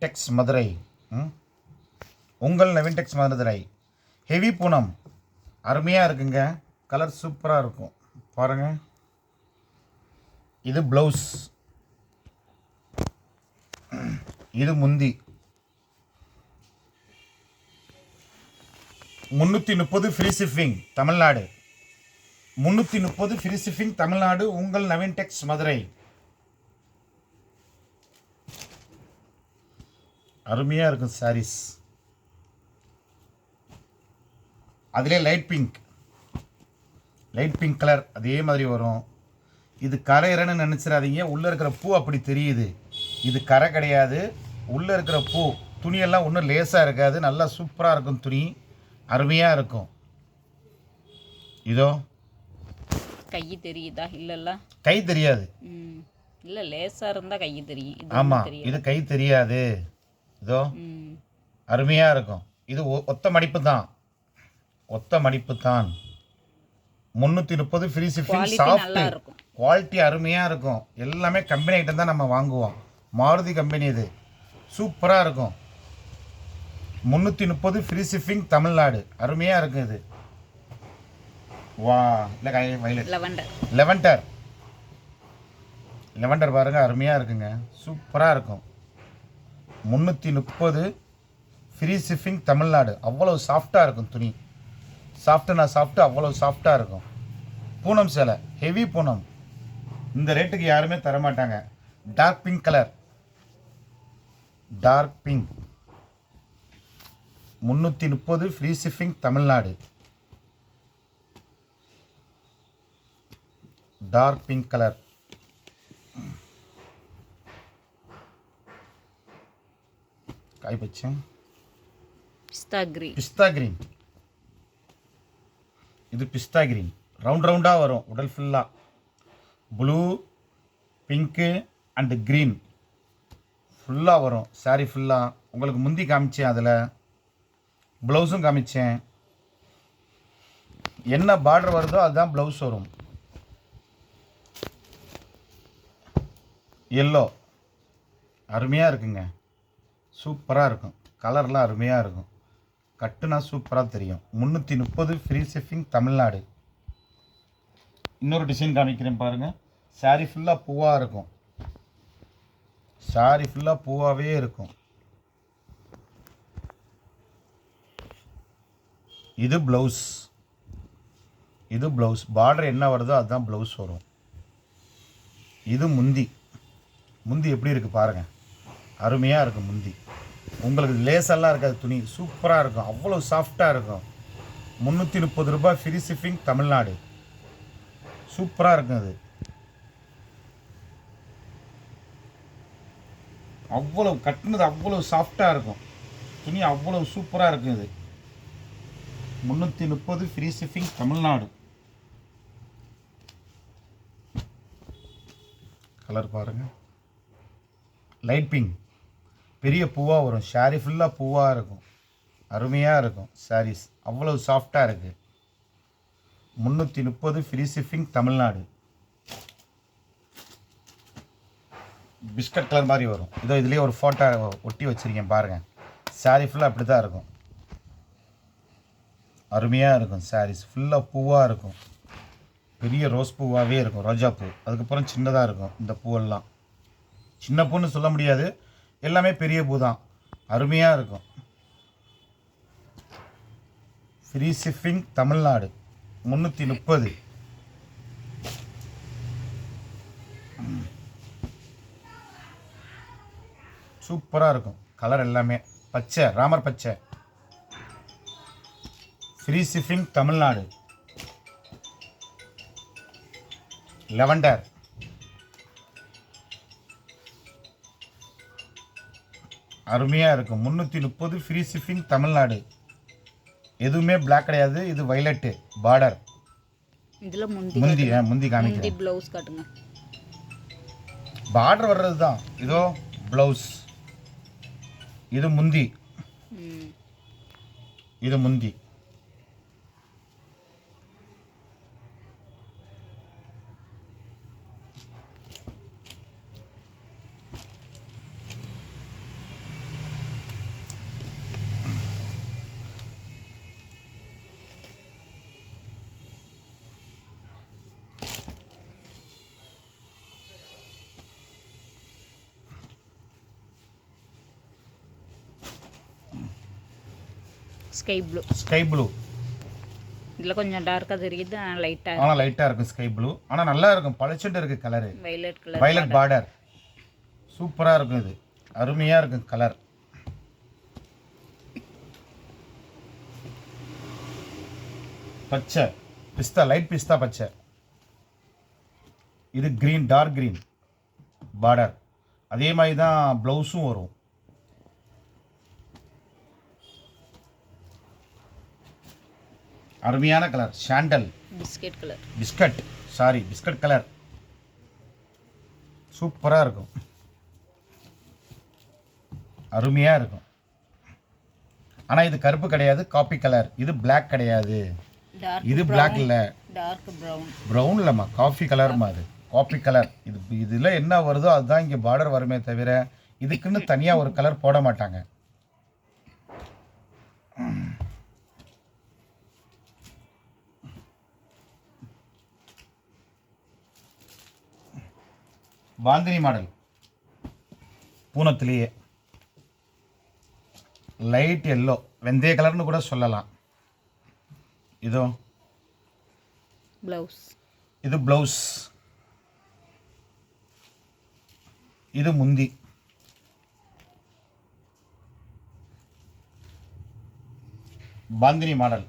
டெக்ஸ் மதுரை. உங்கள் நவீன் டெக்ஸ் மதுரை. ஹெவி பூனம் அருமையாக இருக்குங்க. கலர் சூப்பராக இருக்கும் பாருங்கள். இது ப்ளவுஸ், இது முந்தி. 330 free shipping Tamil Nadu. 330 free shipping Tamil Nadu. உங்கள் நவீன் டெக்ஸ் மதுரை. அருமையாக இருக்கும் சாரீஸ். அதிலே லைட் பிங்க் கலர் அதே மாதிரி வரும். இது கரையிறன்னு நினச்சிடாதீங்க. உள்ளே இருக்கிற பூ அப்படி தெரியுது. இது கரை கிடையாது. உள்ளே இருக்கிற பூ துணியெல்லாம் ஒன்றும் லேசாக இருக்காது. நல்லா சூப்பராக இருக்கும். துணி அருமையாக இருக்கும். இதோ கை தெரியுதா? இல்லைல்ல, கை தெரியாது. இல்லை, லேசாக இருந்தால் கை தெரியும். ஆமாம், இது கை தெரியாது. இதோ அருமையாக இருக்கும். இது ஒத்த மடிப்பு தான், ஒத்த மடிப்பு தான். 330 ஃப்ரீ ஷிப்பிங். சாஃப்ட் குவாலிட்டி அருமையாக இருக்கும். எல்லாமே கம்பெனி ஐட்டம் தான் நம்ம வாங்குவோம். மாருதி கம்பெனி. இது சூப்பராக இருக்கும். 330 ஃப்ரீ ஷிப்பிங் தமிழ்நாடு. அருமையாக இருக்கும். இது வா இல்லை வயலட் லெவண்டர் பாருங்கள், அருமையாக இருக்குங்க. சூப்பராக இருக்கும். 330 ஃப்ரீ ஷிப்பிங் தமிழ்நாடு. அவ்வளோ சாஃப்டாக இருக்கும் துணி. சாஃப்ட்டு அவ்வளோ சாஃப்டாக இருக்கும். பூனம் சேலை, ஹெவி பூனம். இந்த ரேட்டுக்கு யாருமே தரமாட்டாங்க. Dark pink colour, dark pink. 330 free shipping Tamil Nadu. Dark pink colour. காய் பச்சை, பிஸ்தா கிரீன். இது பிஸ்தா கிரீன். ரவுண்டாக வரும். உடல் ஃபுல்லாக ப்ளூ, பிங்க்கு அண்டு க்ரீன் ஃபுல்லாக வரும். சாரீ ஃபுல்லாக உங்களுக்கு முந்தி காமிச்சேன். அதில் ப்ளவுஸும் காமிச்சேன். என்ன பார்டர் வருதோ அதுதான் ப்ளவுஸ் வரும். எல்லோ அருமையாக இருக்குங்க. சூப்பராக இருக்கும். கலர்லாம் அருமையாக இருக்கும். கட்டுனா சூப்பராக தெரியும். 330 ஃப்ரீ ஷிப்பிங் தமிழ்நாடு. இன்னொரு டிசைன் காமிக்கிறேன் பாருங்கள். சாரீ ஃபுல்லாக பூவாக இருக்கும். சாரீ ஃபுல்லாக பூவாகவே இருக்கும். இது ப்ளவுஸ், இது ப்ளவுஸ். பார்டர் என்ன வருதோ அதுதான் ப்ளவுஸ் வரும். இது முந்தி. முந்தி எப்படி இருக்குது பாருங்கள். அருமையாக இருக்கும் முந்தி. உங்களுக்கு லேசெல்லாம் இருக்காது. துணி சூப்பராக இருக்கும். அவ்வளோ சாஃப்டாக இருக்கும். 330 ரூபாய் ஃப்ரீ ஷிப்பிங் தமிழ்நாடு. சூப்பராக இருக்கும். அது அவ்வளோ கட்டுனது அவ்வளோ சாஃப்டாக இருக்கும். துணி அவ்வளோ சூப்பராக இருக்கும். இது 330 ஃப்ரீ ஷிப்பிங் தமிழ்நாடு. கலர் பாருங்கள். லைட் பிங்க், பெரிய பூவாக வரும். சாரீ ஃபுல்லாக பூவாக இருக்கும். அருமையாக இருக்கும். சாரீஸ் அவ்வளோ சாஃப்டாக இருக்குது. 330 free shipping Tamil Nadu. Biscuit colour மாதிரி வரும். இதோ இதுலேயே ஒரு ஃபோட்டோ ஒட்டி வச்சுருக்கேன் பாருங்கள். சாரீ ஃபுல்லாக அப்படி தான் இருக்கும். அருமையாக இருக்கும். சாரீஸ் ஃபுல்லாக பூவாக இருக்கும். பெரிய ரோஸ் பூவாகவே இருக்கும். ரோஜா பூ. அதுக்கப்புறம் சின்னதாக இருக்கும். இந்த பூவெல்லாம் சின்ன பூன்னு சொல்ல முடியாது. எல்லாமே பெரிய பூ தான். அருமையாக இருக்கும். Free shipping Tamil Nadu. 330. சூப்பராக இருக்கும். கலர் எல்லாமே பச்சை, ராமர் பச்சை. Free shipping Tamil Nadu. லெவண்டர், அருமையாக இருக்கும். 330 ஃப்ரீ ஷிப்பிங் தமிழ்நாடு. எதுவுமே பிளாக் கிடையாது. இது வயலட்டு பார்டர். இதில் முந்தி காமிக்கிறேன். ப்ளவுஸ் காட்டுங்க. பார்டர் வர்றது தான். இதோ ப்ளவுஸ். இது முந்தி. இது முந்தி. Sky blue. Sky blue. இதில் கொஞ்சம் டார்க்காக தெரியுது, ஆனால் லைட்டாக ஆனால் லைட்டாக இருக்கும் ஸ்கை ப்ளூ. ஆனால் நல்லா இருக்கும், பளிச்சுட்டு இருக்குது colour. Violet colour. Violet border. சூப்பராக இருக்கும், இது அருமையாக இருக்கும் கலர். பச்சை பிஸ்தா, லைட் பிஸ்தா பச்சை. இது க்ரீன், டார்க் க்ரீன் பார்டர். அதே மாதிரி தான் ப்ளவுஸும் வரும். அருமையான colour, sandal biscuit colour. Biscuit colour. சூப்பராக இருக்கும், அருமையாக இருக்கும். ஆனால் இது கருப்பு கிடையாது, காப்பி கலர். இது பிளாக் கிடையாது, இது பிளாக் இல்லை, டார்க் ப்ரௌன். ப்ரௌன் இல்லைம்மா, காஃபி கலர்மா. அது காஃபி கலர். இதில் என்ன வருதோ அதுதான் இங்கே பார்டர் வருமே தவிர இதுக்குன்னு தனியாக ஒரு கலர் போட மாட்டாங்க. பாந்தினி மாடல், பூனத்திலேயே லைட் எல்லோ, வெந்தய கலர்னு கூட சொல்லலாம். இதோ ப்ளவுஸ். இது ப்ளவுஸ், இது முந்தி. பாந்தினி மாடல்.